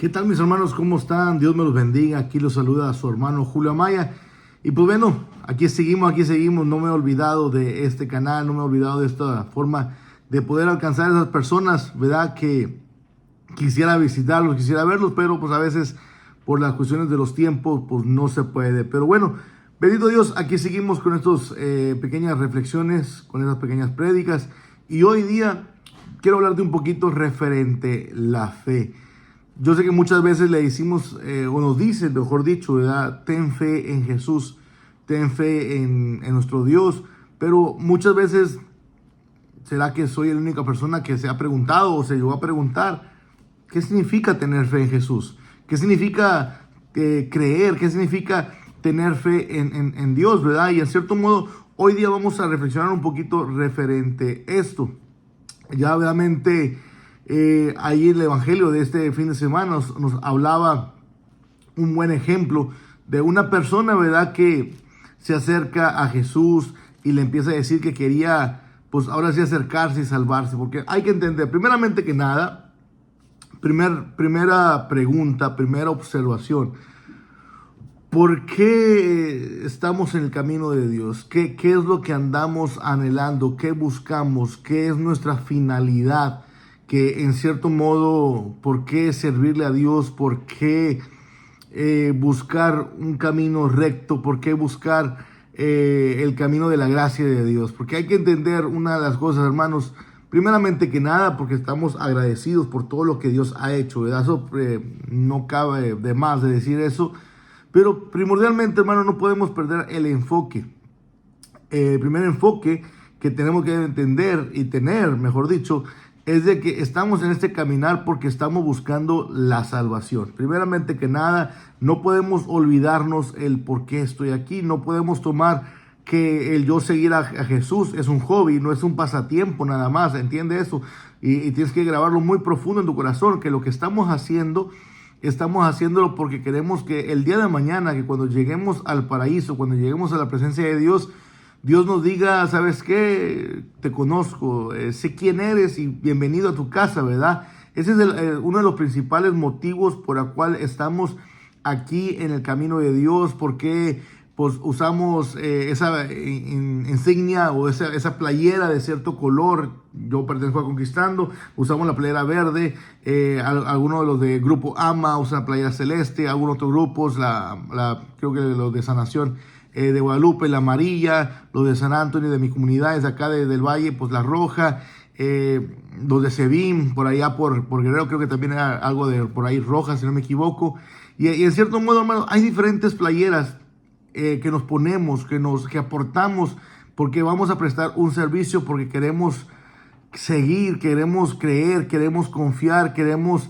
¿Qué tal, mis hermanos? ¿Cómo están? Dios me los bendiga. Aquí los saluda a su hermano Julio Amaya. Y pues bueno, aquí seguimos. No me he olvidado de este canal, no me he olvidado de esta forma de poder alcanzar a esas personas, ¿verdad? Que quisiera visitarlos, quisiera verlos, pero pues a veces por las cuestiones de los tiempos, pues no se puede. Pero bueno, bendito Dios, aquí seguimos con estas pequeñas reflexiones, con esas pequeñas prédicas. Y hoy día quiero hablarte un poquito referente a la fe. Yo sé que muchas veces le decimos, o nos dicen, mejor dicho, ¿verdad? Ten fe en Jesús, ten fe en nuestro Dios, pero muchas veces, ¿será que soy la única persona que se ha preguntado o se llegó a preguntar qué significa tener fe en Jesús? ¿Qué significa creer? ¿Qué significa tener fe en Dios, verdad? Y en cierto modo, hoy día vamos a reflexionar un poquito referente a esto. Ya realmente... ahí el evangelio de este fin de semana nos hablaba un buen ejemplo de una persona, ¿verdad?, que se acerca a Jesús y le empieza a decir que quería, pues ahora sí acercarse y salvarse, porque hay que entender, primeramente que nada, primera pregunta, primera observación, ¿por qué estamos en el camino de Dios? ¿Qué es lo que andamos anhelando? ¿Qué buscamos? ¿Qué es nuestra finalidad? Que en cierto modo, ¿por qué servirle a Dios? ¿Por qué buscar un camino recto? ¿Por qué buscar el camino de la gracia de Dios? Porque hay que entender una de las cosas, hermanos, primeramente que nada, porque estamos agradecidos por todo lo que Dios ha hecho, ¿verdad? Eso no cabe de más de decir eso, pero primordialmente, hermano, no podemos perder el enfoque. El primer enfoque que tenemos que entender y tener, mejor dicho, es de que estamos en este caminar porque estamos buscando la salvación. Primeramente que nada, no podemos olvidarnos el por qué estoy aquí. No podemos tomar que el yo seguir a Jesús es un hobby, no es un pasatiempo nada más. ¿Entiende eso? Y tienes que grabarlo muy profundo en tu corazón, que lo que estamos haciéndolo porque queremos que el día de mañana, que cuando lleguemos al paraíso, cuando lleguemos a la presencia de Dios, Dios nos diga, ¿sabes qué? Te conozco, sé quién eres y bienvenido a tu casa, ¿verdad? Ese es uno de los principales motivos por el cual estamos aquí en el camino de Dios, porque pues usamos esa insignia o esa playera de cierto color. Yo pertenezco a Conquistando, usamos la playera verde, algunos de los de Grupo AMA usan la playera celeste, algunos otros grupos, creo que los de Sanación de Guadalupe, la amarilla, los de San Antonio, de mis comunidades acá del Valle, pues la roja, los de Sebim, por allá por Guerrero, creo que también era algo de por ahí roja, si no me equivoco. Y en cierto modo, hermano, hay diferentes playeras que nos ponemos, que aportamos, porque vamos a prestar un servicio, porque queremos seguir, queremos creer, queremos confiar, queremos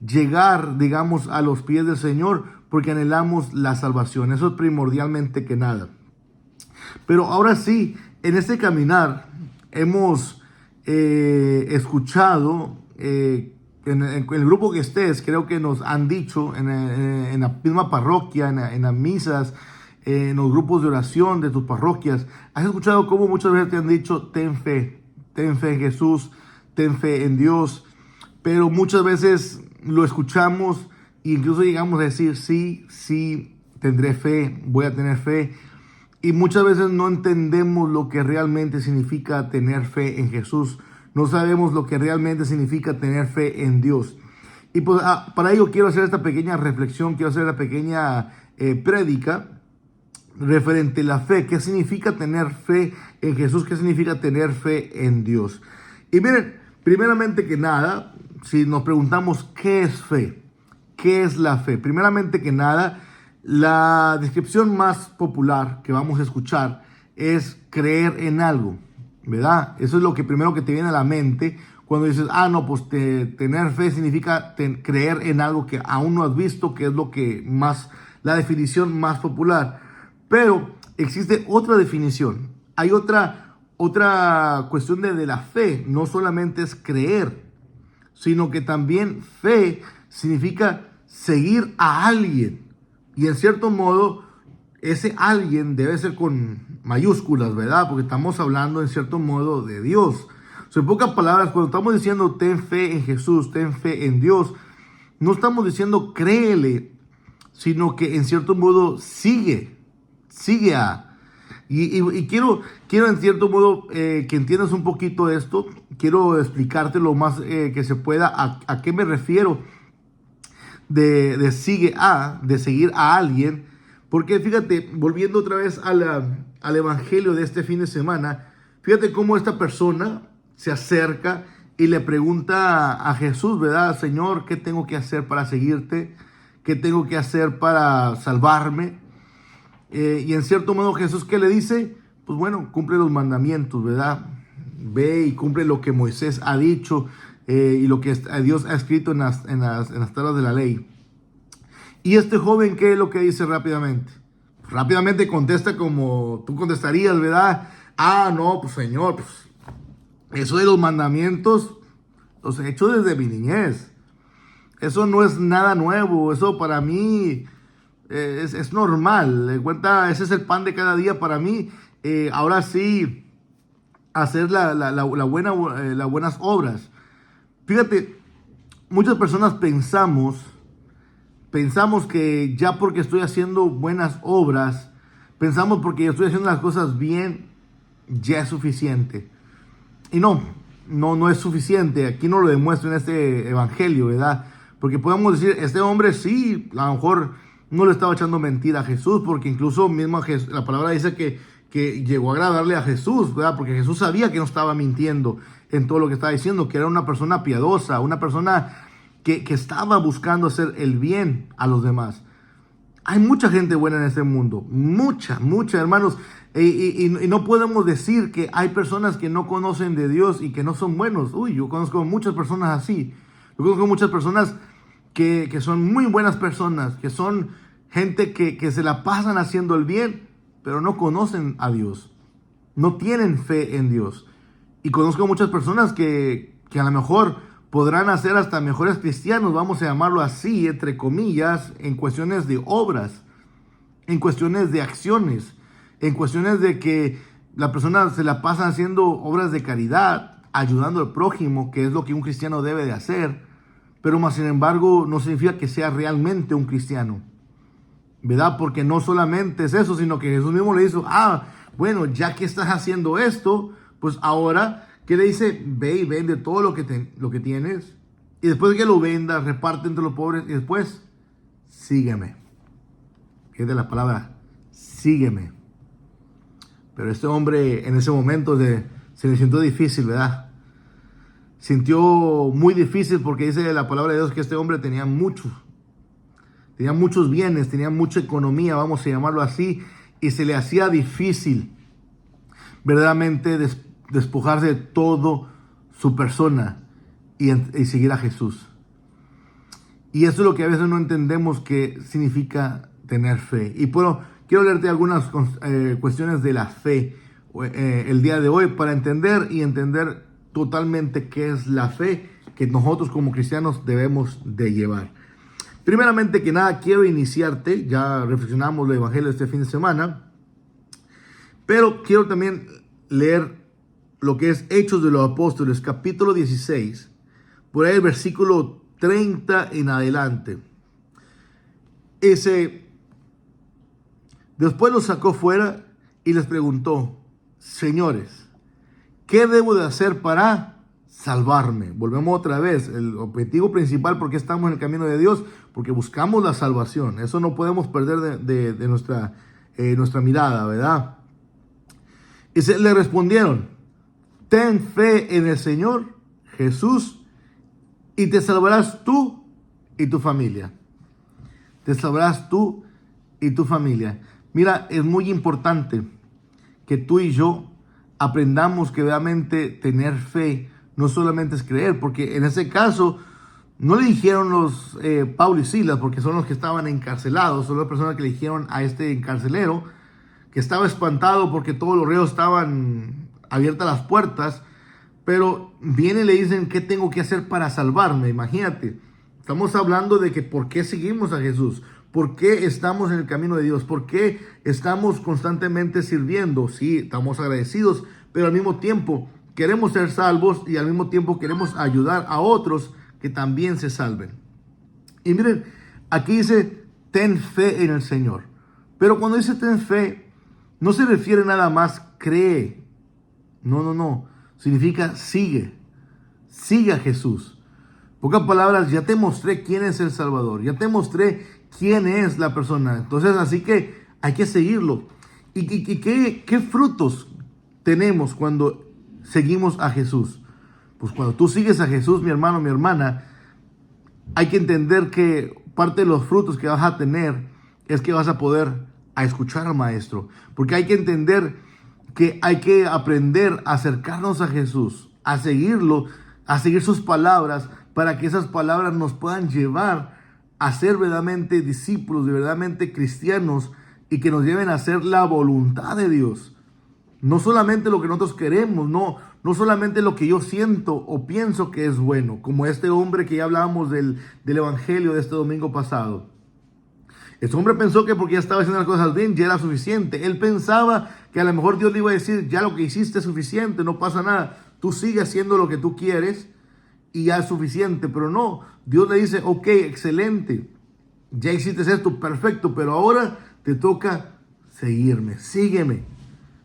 llegar, digamos, a los pies del Señor, porque anhelamos la salvación. Eso es primordialmente que nada. Pero ahora sí, en este caminar hemos escuchado, en el grupo que estés, creo que nos han dicho en la misma parroquia, en las misas, en los grupos de oración de tus parroquias, has escuchado cómo muchas veces te han dicho, ten fe en Jesús, ten fe en Dios, pero muchas veces lo escuchamos e incluso llegamos a decir, sí, tendré fe, voy a tener fe. Y muchas veces no entendemos lo que realmente significa tener fe en Jesús. No sabemos lo que realmente significa tener fe en Dios. Y pues para ello quiero hacer esta pequeña reflexión, quiero hacer la pequeña prédica referente a la fe. ¿Qué significa tener fe en Jesús? ¿Qué significa tener fe en Dios? Y miren, primeramente que nada, si nos preguntamos ¿qué es fe? ¿Qué es la fe? Primeramente que nada, la descripción más popular que vamos a escuchar es creer en algo, ¿verdad? Eso es lo que primero que te viene a la mente cuando dices, no, pues tener fe significa creer en algo que aún no has visto, que es lo que más, la definición más popular. Pero existe otra definición, hay otra cuestión de la fe, no solamente es creer, sino que también fe significa seguir a alguien. Y en cierto modo, ese alguien debe ser con mayúsculas, ¿verdad? Porque estamos hablando en cierto modo de Dios. En pocas palabras, cuando estamos diciendo ten fe en Jesús, ten fe en Dios, no estamos diciendo créele, sino que en cierto modo sigue a. Y quiero en cierto modo que entiendas un poquito esto. Quiero explicarte lo más que se pueda a qué me refiero de sigue a, de seguir a alguien. Porque fíjate, volviendo otra vez al evangelio de este fin de semana, fíjate cómo esta persona se acerca y le pregunta a Jesús, ¿verdad? Señor, ¿qué tengo que hacer para seguirte? ¿Qué tengo que hacer para salvarme? Y en cierto modo Jesús, ¿qué le dice? Pues bueno, cumple los mandamientos, ¿verdad? Ve y cumple lo que Moisés ha dicho y lo que Dios ha escrito en las tablas de la ley. Y este joven, ¿qué es lo que dice rápidamente? Rápidamente contesta como tú contestarías, ¿verdad? Ah, no, pues Señor, pues eso de los mandamientos los he hecho desde mi niñez. Eso no es nada nuevo, eso para mí es normal. De cuenta, ese es el pan de cada día para mí. Ahora sí, hacer las buenas obras. Fíjate, muchas personas pensamos que ya porque estoy haciendo buenas obras, pensamos porque estoy haciendo las cosas bien, ya es suficiente. Y no es suficiente. Aquí no lo demuestra en este evangelio, ¿verdad? Porque podemos decir, este hombre sí, a lo mejor no le estaba echando mentira a Jesús, porque incluso mismo la palabra dice que llegó a agradarle a Jesús, ¿verdad? Porque Jesús sabía que no estaba mintiendo en todo lo que estaba diciendo, que era una persona piadosa, una persona que estaba buscando hacer el bien a los demás. Hay mucha gente buena en este mundo, mucha, hermanos, y no podemos decir que hay personas que no conocen de Dios y que no son buenos. Uy, yo conozco muchas personas así. Yo conozco muchas personas que son muy buenas personas, que son gente que se la pasan haciendo el bien, pero no conocen a Dios, no tienen fe en Dios. Y conozco muchas personas que a lo mejor podrán hacer hasta mejores cristianos, vamos a llamarlo así, entre comillas, en cuestiones de obras, en cuestiones de acciones, en cuestiones de que la persona se la pasa haciendo obras de caridad, ayudando al prójimo, que es lo que un cristiano debe de hacer, pero más sin embargo no significa que sea realmente un cristiano, ¿verdad? Porque no solamente es eso, sino que Jesús mismo le dice, bueno, ya que estás haciendo esto, pues ahora, ¿qué le dice? Ve y vende todo lo que tienes, y después de que lo vendas, reparte entre los pobres, y después, sígueme. Fíjate la palabra, sígueme. Pero este hombre en ese momento se le sintió difícil, ¿verdad? Sintió muy difícil porque dice la palabra de Dios que este hombre tenía muchos bienes, tenía mucha economía, vamos a llamarlo así, y se le hacía difícil verdaderamente despojarse de todo su persona y seguir a Jesús. Y eso es lo que a veces no entendemos que significa tener fe. Y bueno, quiero leerte algunas cuestiones de la fe el día de hoy para entender totalmente qué es la fe que nosotros como cristianos debemos de llevar. Primeramente que nada, quiero iniciarte, ya reflexionamos el evangelio este fin de semana, pero quiero también leer lo que es Hechos de los Apóstoles, capítulo 16, por ahí el versículo 30 en adelante. Después los sacó fuera y les preguntó, señores, ¿qué debo de hacer para salvarme? Volvemos otra vez, el objetivo principal, porque estamos en el camino de Dios, porque buscamos la salvación. Eso no podemos perder de nuestra mirada, ¿verdad? Y le respondieron, ten fe en el Señor Jesús y te salvarás tú y tu familia. Te salvarás tú y tu familia. Mira, es muy importante que tú y yo aprendamos que realmente tener fe no solamente es creer, porque en ese caso no le dijeron los Pablo y Silas, porque son los que estaban encarcelados, son las personas que le dijeron a este encarcelero, que estaba espantado porque todos los reos estaban abiertas las puertas, pero vienen y le dicen, ¿qué tengo que hacer para salvarme? Imagínate, estamos hablando de que por qué seguimos a Jesús, por qué estamos en el camino de Dios, por qué estamos constantemente sirviendo. Sí, estamos agradecidos, pero al mismo tiempo queremos ser salvos y al mismo tiempo queremos ayudar a otros que también se salven. Y miren, aquí dice, ten fe en el Señor. Pero cuando dice ten fe, no se refiere nada más cree. No, no, no. Significa sigue. Sigue a Jesús. En pocas palabras, ya te mostré quién es el Salvador. Ya te mostré quién es la persona. Entonces, así que hay que seguirlo. ¿Y qué frutos tenemos cuando seguimos a Jesús? Pues cuando tú sigues a Jesús, mi hermano, mi hermana, hay que entender que parte de los frutos que vas a tener es que vas a poder a escuchar al Maestro. Porque hay que entender que hay que aprender a acercarnos a Jesús, a seguirlo, a seguir sus palabras, para que esas palabras nos puedan llevar a ser verdaderamente discípulos, de verdaderamente cristianos, y que nos lleven a hacer la voluntad de Dios. No solamente lo que nosotros queremos, no solamente lo que yo siento o pienso que es bueno, como este hombre que ya hablábamos del evangelio de este domingo pasado. Este hombre pensó que porque ya estaba haciendo las cosas bien, ya era suficiente. Él pensaba que a lo mejor Dios le iba a decir, ya lo que hiciste es suficiente, no pasa nada. Tú sigue haciendo lo que tú quieres y ya es suficiente. Pero no, Dios le dice, ok, excelente, ya hiciste esto, perfecto, pero ahora te toca seguirme, sígueme.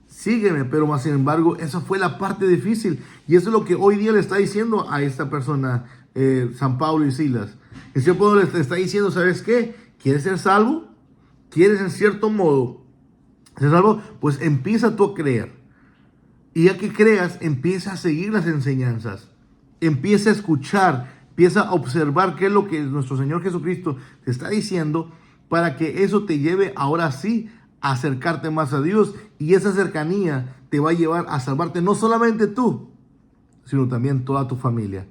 Sígueme, pero más sin embargo, esa fue la parte difícil. Y eso es lo que hoy día le está diciendo a esta persona, San Pablo y Silas. El Señor Pablo le está diciendo, ¿sabes qué? ¿Quieres ser salvo? ¿Quieres en cierto modo ser salvo? Pues empieza tú a creer. Y ya que creas, empieza a seguir las enseñanzas. Empieza a escuchar, empieza a observar qué es lo que nuestro Señor Jesucristo te está diciendo, para que eso te lleve ahora sí a acercarte más a Dios, y esa cercanía te va a llevar a salvarte no solamente tú, sino también toda tu familia.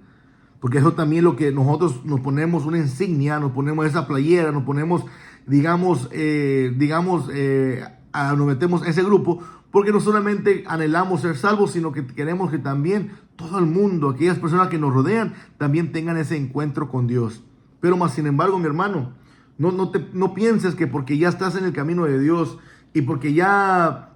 Porque eso también es lo que nosotros nos ponemos una insignia, nos ponemos esa playera, nos ponemos, nos metemos en ese grupo, porque no solamente anhelamos ser salvos, sino que queremos que también todo el mundo, aquellas personas que nos rodean, también tengan ese encuentro con Dios. Pero más sin embargo, mi hermano, no pienses que porque ya estás en el camino de Dios y porque ya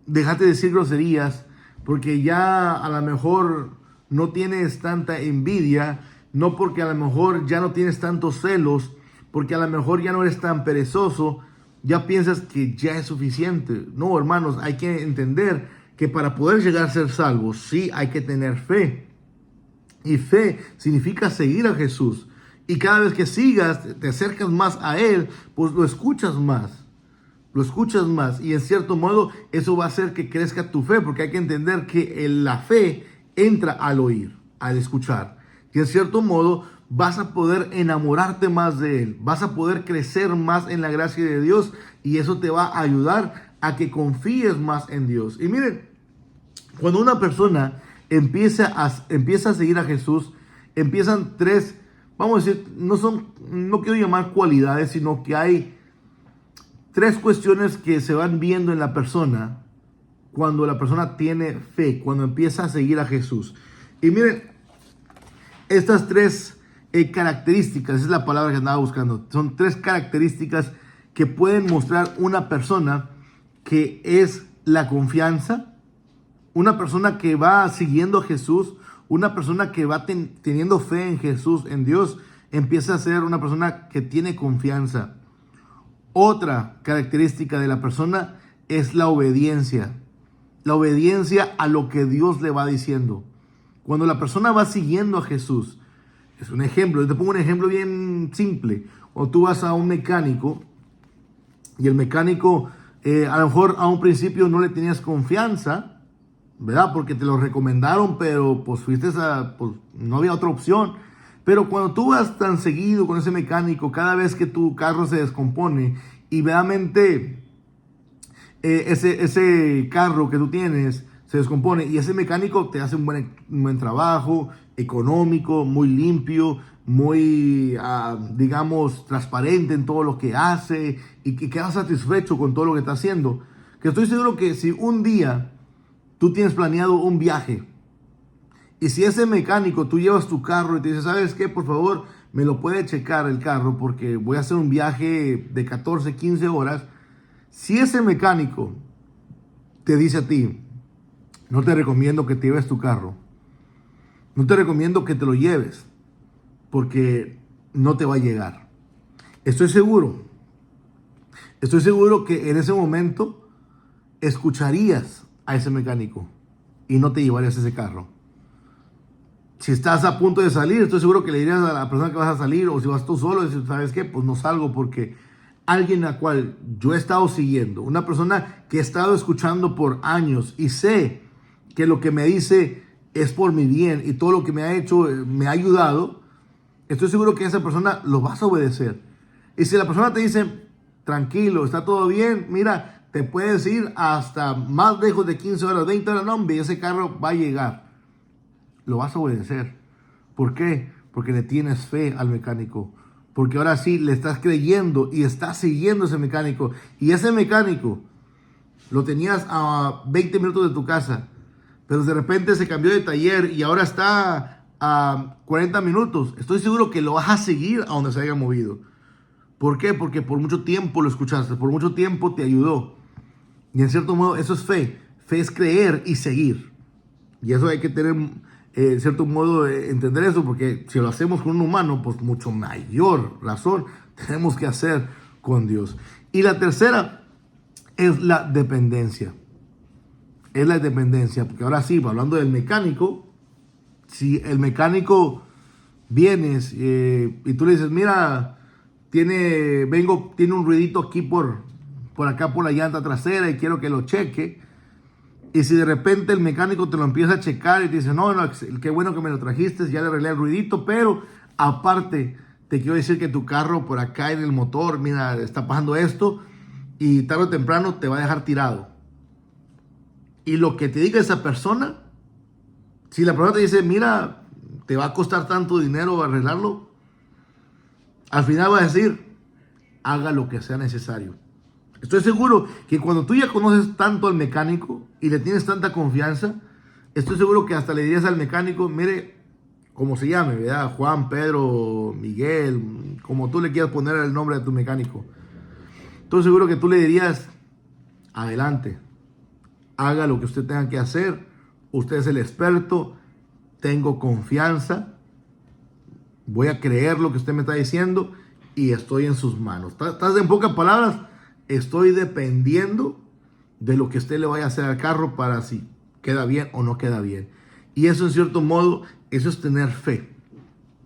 dejaste de decir groserías, porque ya a lo mejor no tienes tanta envidia, no porque a lo mejor ya no tienes tantos celos, porque a lo mejor ya no eres tan perezoso, ya piensas que ya es suficiente. No, hermanos, hay que entender que para poder llegar a ser salvos, sí hay que tener fe. Y fe significa seguir a Jesús. Y cada vez que sigas, te acercas más a Él, pues lo escuchas más. Lo escuchas más. Y en cierto modo, eso va a hacer que crezca tu fe, porque hay que entender que la fe entra al oír, al escuchar. Y en cierto modo, vas a poder enamorarte más de Él. Vas a poder crecer más en la gracia de Dios. Y eso te va a ayudar a que confíes más en Dios. Y miren, cuando una persona empieza a seguir a Jesús, empiezan tres, vamos a decir, no quiero llamar cualidades, sino que hay tres cuestiones que se van viendo en la persona cuando la persona tiene fe, cuando empieza a seguir a Jesús. Y miren, estas tres características, esa es la palabra que andaba buscando, son tres características que pueden mostrar una persona que es la confianza, una persona que va siguiendo a Jesús, una persona que va teniendo fe en Jesús, en Dios, empieza a ser una persona que tiene confianza. Otra característica de la persona es la obediencia a lo que Dios le va diciendo. Cuando la persona va siguiendo a Jesús, es un ejemplo, yo te pongo un ejemplo bien simple. Cuando tú vas a un mecánico y el mecánico a lo mejor a un principio no le tenías confianza, ¿verdad? Porque te lo recomendaron, pero pues pues no había otra opción. Pero cuando tú vas tan seguido con ese mecánico, cada vez que tu carro se descompone y verdaderamente ese carro que tú tienes se descompone y ese mecánico te hace un buen trabajo, económico, muy limpio, muy, digamos, transparente en todo lo que hace y que quedas satisfecho con todo lo que está haciendo, que estoy seguro que si un día tú tienes planeado un viaje y si ese mecánico, tú llevas tu carro y te dice, ¿sabes qué? Por favor, me lo puede checar el carro porque voy a hacer un viaje de 14, 15 horas. Si ese mecánico te dice a ti, no te recomiendo que te lleves tu carro, no te recomiendo que te lo lleves porque no te va a llegar. Estoy seguro, estoy seguro que en ese momento escucharías a ese mecánico y no te llevarías ese carro. Si estás a punto de salir, estoy seguro que le dirías a la persona que vas a salir, o si vas tú solo, decir, ¿sabes qué? Pues no salgo porque alguien a cual yo he estado siguiendo, una persona que he estado escuchando por años y sé que lo que me dice es por mi bien y todo lo que me ha hecho me ha ayudado, estoy seguro que esa persona lo vas a obedecer. Y si la persona te dice, tranquilo, está todo bien, mira, te puedes ir hasta más lejos de 15 horas, 20 horas, no, hombre, ese carro va a llegar. Lo vas a obedecer. ¿Por qué? Porque le tienes fe al mecánico. Porque ahora sí le estás creyendo y estás siguiendo a ese mecánico. Y ese mecánico lo tenías a 20 minutos de tu casa, pero de repente se cambió de taller y ahora está a 40 minutos. Estoy seguro que lo vas a seguir a donde se haya movido. ¿Por qué? Porque por mucho tiempo lo escuchaste, por mucho tiempo te ayudó. Y en cierto modo eso es fe. Fe es creer y seguir. Y eso hay que tener, en cierto modo, entender eso, porque si lo hacemos con un humano, pues mucho mayor razón tenemos que hacer con Dios. Y la tercera es la dependencia. Es la dependencia, porque ahora sí, hablando del mecánico, si el mecánico vienes y tú le dices, mira, tiene un ruidito aquí por acá por la llanta trasera y quiero que lo cheque. Y si de repente el mecánico te lo empieza a checar y te dice, no, qué bueno que me lo trajiste, ya le arreglé el ruidito, pero aparte te quiero decir que tu carro por acá en el motor, mira, está pasando esto y tarde o temprano te va a dejar tirado. Y lo que te diga esa persona, si la persona te dice, mira, te va a costar tanto dinero arreglarlo, al final va a decir, haga lo que sea necesario. Estoy seguro que cuando tú ya conoces tanto al mecánico y le tienes tanta confianza, estoy seguro que hasta le dirías al mecánico, mire, como se llame, ¿verdad? Juan, Pedro, Miguel, como tú le quieras poner el nombre de tu mecánico. Estoy seguro que tú le dirías, adelante, haga lo que usted tenga que hacer, usted es el experto, tengo confianza, voy a creer lo que usted me está diciendo y estoy en sus manos. ¿Estás en pocas palabras? Estoy dependiendo de lo que usted le vaya a hacer al carro para si queda bien o no queda bien. Y eso en cierto modo, eso es tener fe.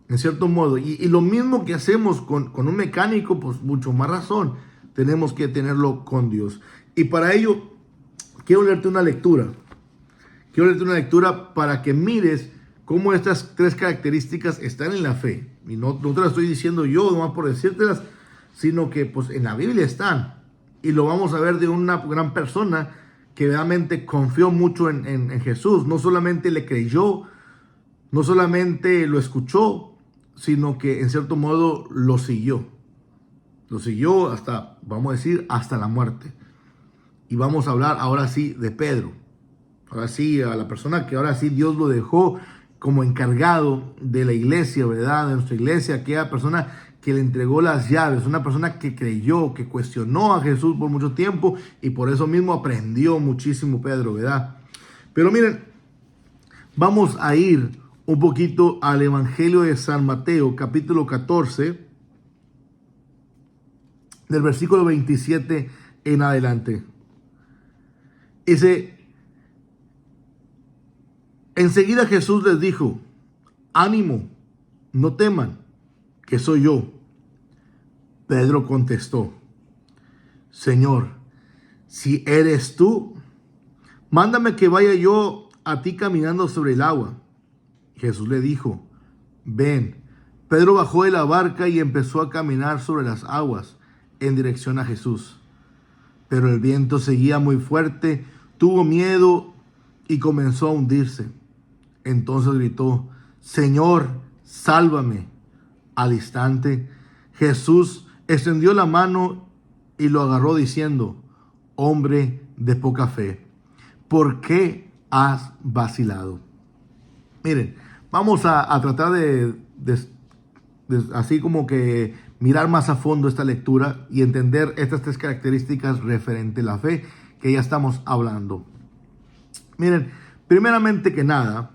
En cierto modo. Y lo mismo que hacemos con un mecánico, pues mucho más razón. Tenemos que tenerlo con Dios. Y para ello, quiero leerte una lectura. Quiero leerte una lectura para que mires cómo estas tres características están en la fe. Y no te las estoy diciendo yo, nomás por decírtelas, sino que pues en la Biblia están. Y lo vamos a ver de una gran persona que realmente confió mucho en Jesús. No solamente le creyó, no solamente lo escuchó, sino que en cierto modo lo siguió. Lo siguió hasta, vamos a decir, hasta la muerte. Y vamos a hablar ahora sí de Pedro. Ahora sí, a la persona que ahora sí Dios lo dejó como encargado de la iglesia, ¿verdad? De nuestra iglesia, aquella persona que le entregó las llaves, una persona que creyó, que cuestionó a Jesús por mucho tiempo y por eso mismo aprendió muchísimo Pedro, ¿verdad? Pero miren, vamos a ir un poquito al Evangelio de San Mateo, capítulo 14, del versículo 27 en adelante. Dice, enseguida Jesús les dijo, ánimo, no teman, que soy yo. Pedro contestó, Señor, si eres tú, mándame que vaya yo a ti caminando sobre el agua. Jesús le dijo, ven. Pedro bajó de la barca y empezó a caminar sobre las aguas en dirección a Jesús. Pero el viento seguía muy fuerte, tuvo miedo y comenzó a hundirse. Entonces gritó, Señor, sálvame. Al instante, Jesús extendió la mano y lo agarró diciendo, hombre de poca fe, ¿por qué has vacilado? Miren, vamos a tratar de así como que mirar más a fondo esta lectura y entender estas tres características referente a la fe que ya estamos hablando. Miren, primeramente que nada,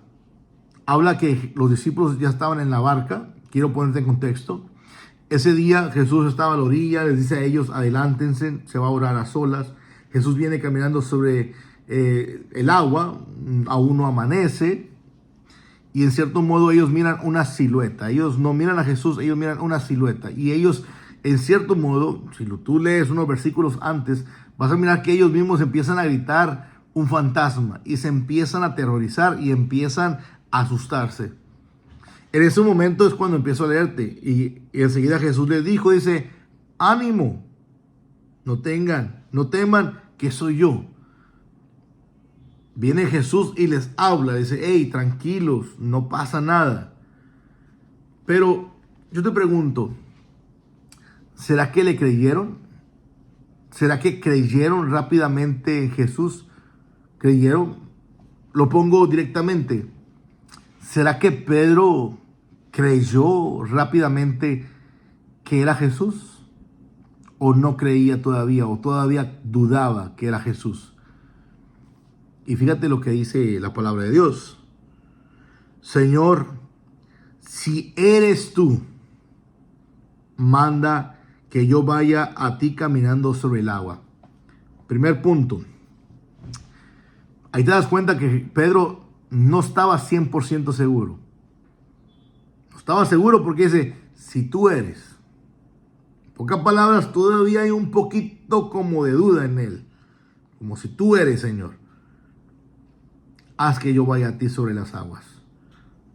habla que los discípulos ya estaban en la barca. Quiero ponerte en contexto. Ese día Jesús estaba a la orilla, les dice a ellos, adelántense, se va a orar a solas. Jesús viene caminando sobre el agua, aún no amanece, y en cierto modo ellos miran una silueta. Ellos no miran a Jesús, ellos miran una silueta. Y ellos, en cierto modo, si tú lees unos versículos antes, vas a mirar que ellos mismos empiezan a gritar un fantasma y se empiezan a aterrorizar y empiezan a asustarse. En ese momento es cuando empiezo a leerte y enseguida Jesús les dijo, dice, ánimo, no teman que soy yo. Viene Jesús y les habla, dice, hey, tranquilos, no pasa nada. Pero yo te pregunto, ¿será que le creyeron? ¿Será que creyeron rápidamente en Jesús? ¿Creyeron? Lo pongo directamente. ¿Será que Pedro creyó rápidamente que era Jesús? ¿O no creía todavía? ¿O todavía dudaba que era Jesús? Y fíjate lo que dice la palabra de Dios. Señor, si eres tú, manda que yo vaya a ti caminando sobre el agua. Primer punto. Ahí te das cuenta que Pedro no estaba 100% seguro. No estaba seguro porque dice, si tú eres. En pocas palabras, todavía hay un poquito como de duda en él. Como si tú eres, Señor. Haz que yo vaya a ti sobre las aguas.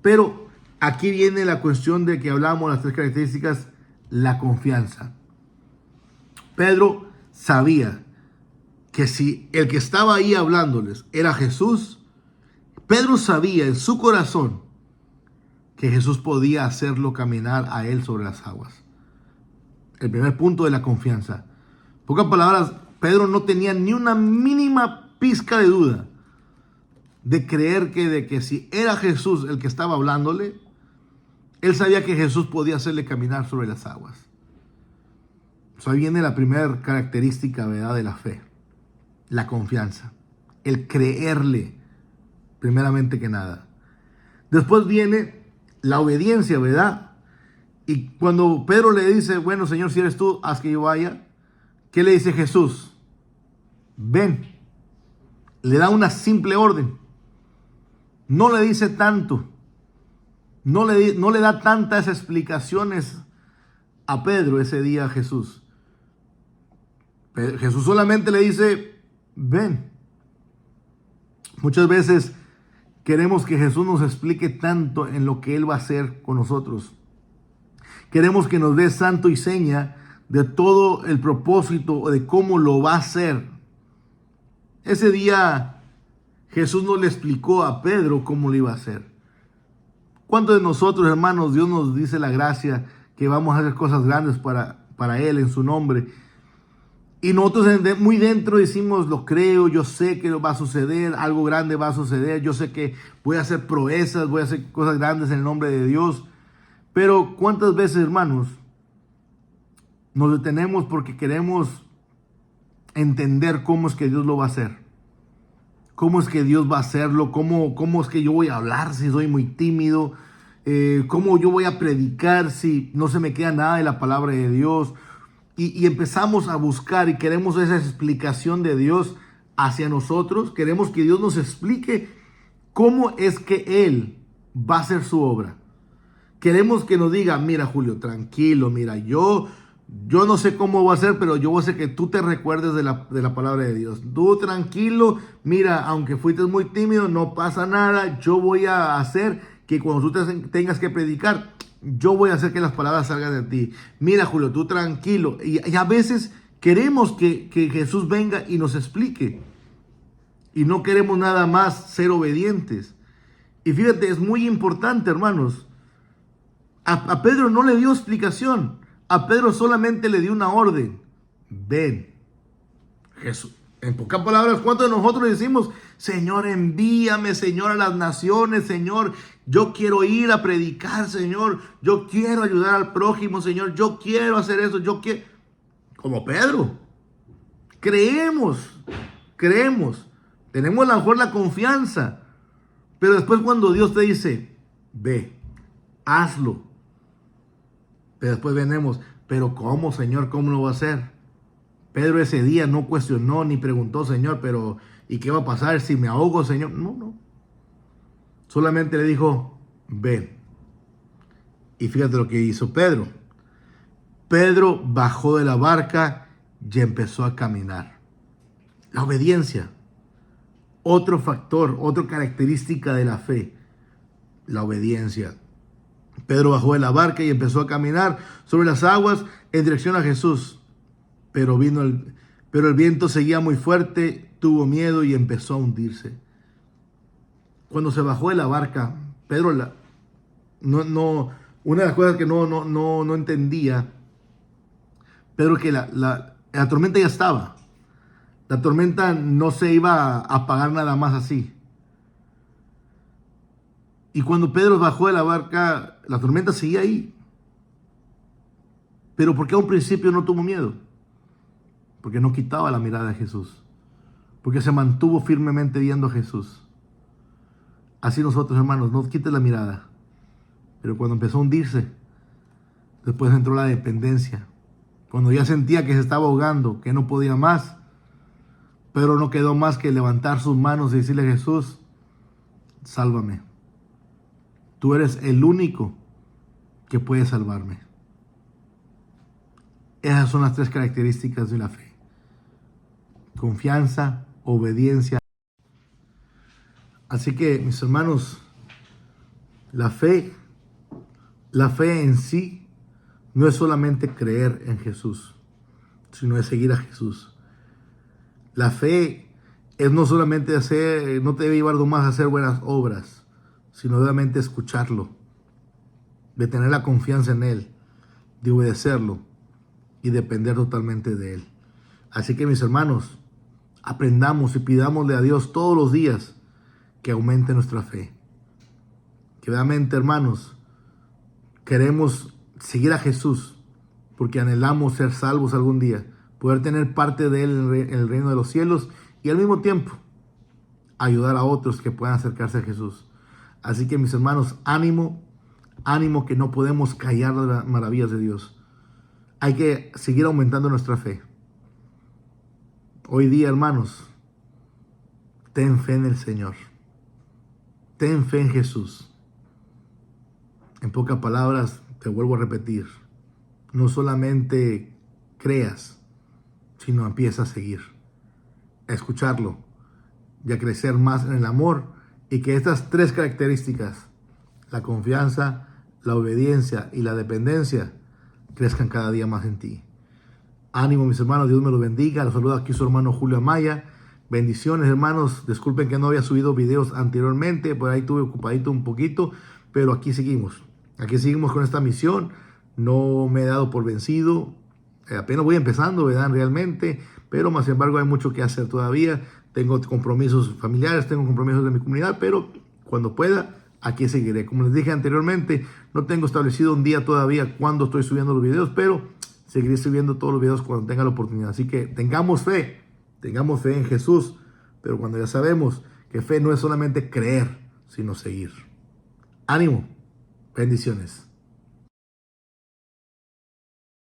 Pero aquí viene la cuestión de que hablamos, las tres características, la confianza. Pedro sabía que si el que estaba ahí hablándoles era Jesús, Pedro sabía en su corazón que Jesús podía hacerlo caminar a él sobre las aguas. El primer punto de la confianza. En pocas palabras, Pedro no tenía ni una mínima pizca de duda de creer de que si era Jesús el que estaba hablándole, él sabía que Jesús podía hacerle caminar sobre las aguas. Ahí viene la primera característica, ¿verdad?, de la fe. La confianza. El creerle, primeramente que nada. Después viene la obediencia, ¿verdad? Y cuando Pedro le dice, bueno, Señor, si eres tú, haz que yo vaya. ¿Qué le dice Jesús? Ven. Le da una simple orden. No le dice tanto. No le da tantas explicaciones a Pedro ese día a Jesús. Jesús solamente le dice, ven. Muchas veces queremos que Jesús nos explique tanto en lo que Él va a hacer con nosotros. Queremos que nos dé santo y seña de todo el propósito o de cómo lo va a hacer. Ese día Jesús no le explicó a Pedro cómo lo iba a hacer. ¿Cuántos de nosotros, hermanos, Dios nos dice la gracia que vamos a hacer cosas grandes para Él en su nombre? Y nosotros muy dentro decimos, lo creo, yo sé que va a suceder, algo grande va a suceder, yo sé que voy a hacer proezas, voy a hacer cosas grandes en el nombre de Dios. Pero ¿cuántas veces, hermanos, nos detenemos porque queremos entender cómo es que Dios lo va a hacer? ¿Cómo es que Dios va a hacerlo? ¿Cómo es que yo voy a hablar si soy muy tímido? ¿Cómo yo voy a predicar si no se me queda nada de la palabra de Dios? Y empezamos a buscar y queremos esa explicación de Dios hacia nosotros. Queremos que Dios nos explique cómo es que Él va a hacer su obra. Queremos que nos diga, mira, Julio, tranquilo, mira, yo no sé cómo va a ser, pero yo voy a hacer que tú te recuerdes de la palabra de Dios. Tú tranquilo, mira, aunque fuiste muy tímido, no pasa nada. Yo voy a hacer que cuando tú tengas que predicar, yo voy a hacer que las palabras salgan de ti. Mira, Julio, tú tranquilo. Y a veces queremos que Jesús venga y nos explique. Y no queremos nada más ser obedientes. Y fíjate, es muy importante, hermanos. A Pedro no le dio explicación. A Pedro solamente le dio una orden. Ven. Jesús. En pocas palabras, ¿cuántos de nosotros decimos, Señor, envíame, Señor, a las naciones, Señor, yo quiero ir a predicar, Señor, yo quiero ayudar al prójimo, Señor, yo quiero hacer eso, yo quiero... Como Pedro. Creemos, tenemos a lo mejor la confianza, pero después cuando Dios te dice, ve, hazlo, Pero después venimos, pero ¿cómo, Señor? ¿Cómo lo va a hacer? Pedro ese día no cuestionó ni preguntó, Señor, pero ¿y qué va a pasar si me ahogo, Señor? No, no. Solamente le dijo, ven. Y fíjate lo que hizo Pedro. Pedro bajó de la barca y empezó a caminar. La obediencia. Otro factor, otra característica de la fe. La obediencia. Pedro bajó de la barca y empezó a caminar sobre las aguas en dirección a Jesús. Pero el viento seguía muy fuerte, tuvo miedo y empezó a hundirse. Cuando se bajó de la barca, Pedro una de las cosas que no entendía, Pedro, que la tormenta ya estaba. La tormenta no se iba a apagar nada más así. Y cuando Pedro bajó de la barca, la tormenta seguía ahí. Pero ¿por qué a un principio no tuvo miedo? Porque no quitaba la mirada de Jesús. Porque se mantuvo firmemente viendo a Jesús. Así nosotros, hermanos, no quites la mirada. Pero cuando empezó a hundirse, después entró la dependencia. Cuando ya sentía que se estaba ahogando, que no podía más, Pedro no quedó más que levantar sus manos y decirle a Jesús, sálvame. Tú eres el único que puede salvarme. Esas son las tres características de la fe. Confianza, obediencia. Así que, mis hermanos, la fe en sí no es solamente creer en Jesús, sino es seguir a Jesús. La fe es no solamente no te debe llevar nomás a hacer buenas obras, sino realmente escucharlo, de tener la confianza en Él, de obedecerlo y depender totalmente de Él. Así que, mis hermanos, aprendamos y pidámosle a Dios todos los días que aumente nuestra fe. Que realmente, hermanos, queremos seguir a Jesús porque anhelamos ser salvos algún día, poder tener parte de Él en el reino de los cielos y al mismo tiempo ayudar a otros que puedan acercarse a Jesús. Así que, mis hermanos, ánimo, ánimo, que no podemos callar las maravillas de Dios. Hay que seguir aumentando nuestra fe. Hoy día, hermanos, ten fe en el Señor. Ten fe en Jesús. En pocas palabras, te vuelvo a repetir, no solamente creas, sino empieza a seguir, a escucharlo y a crecer más en el amor, y que estas tres características, la confianza, la obediencia y la dependencia, crezcan cada día más en ti. Ánimo, mis hermanos, Dios me los bendiga. Los saluda aquí su hermano Julio Amaya. Bendiciones, hermanos. Disculpen que no había subido videos anteriormente, por ahí estuve ocupadito un poquito, pero aquí seguimos. Aquí seguimos con esta misión. No me he dado por vencido. Apenas voy empezando, ¿verdad? Realmente, pero más sin embargo hay mucho que hacer todavía. Tengo compromisos familiares, tengo compromisos de mi comunidad, pero cuando pueda, aquí seguiré. Como les dije anteriormente, no tengo establecido un día todavía cuándo estoy subiendo los videos, pero seguiré subiendo todos los videos cuando tenga la oportunidad. Así que tengamos fe en Jesús, pero cuando ya sabemos que fe no es solamente creer, sino seguir. Ánimo, bendiciones.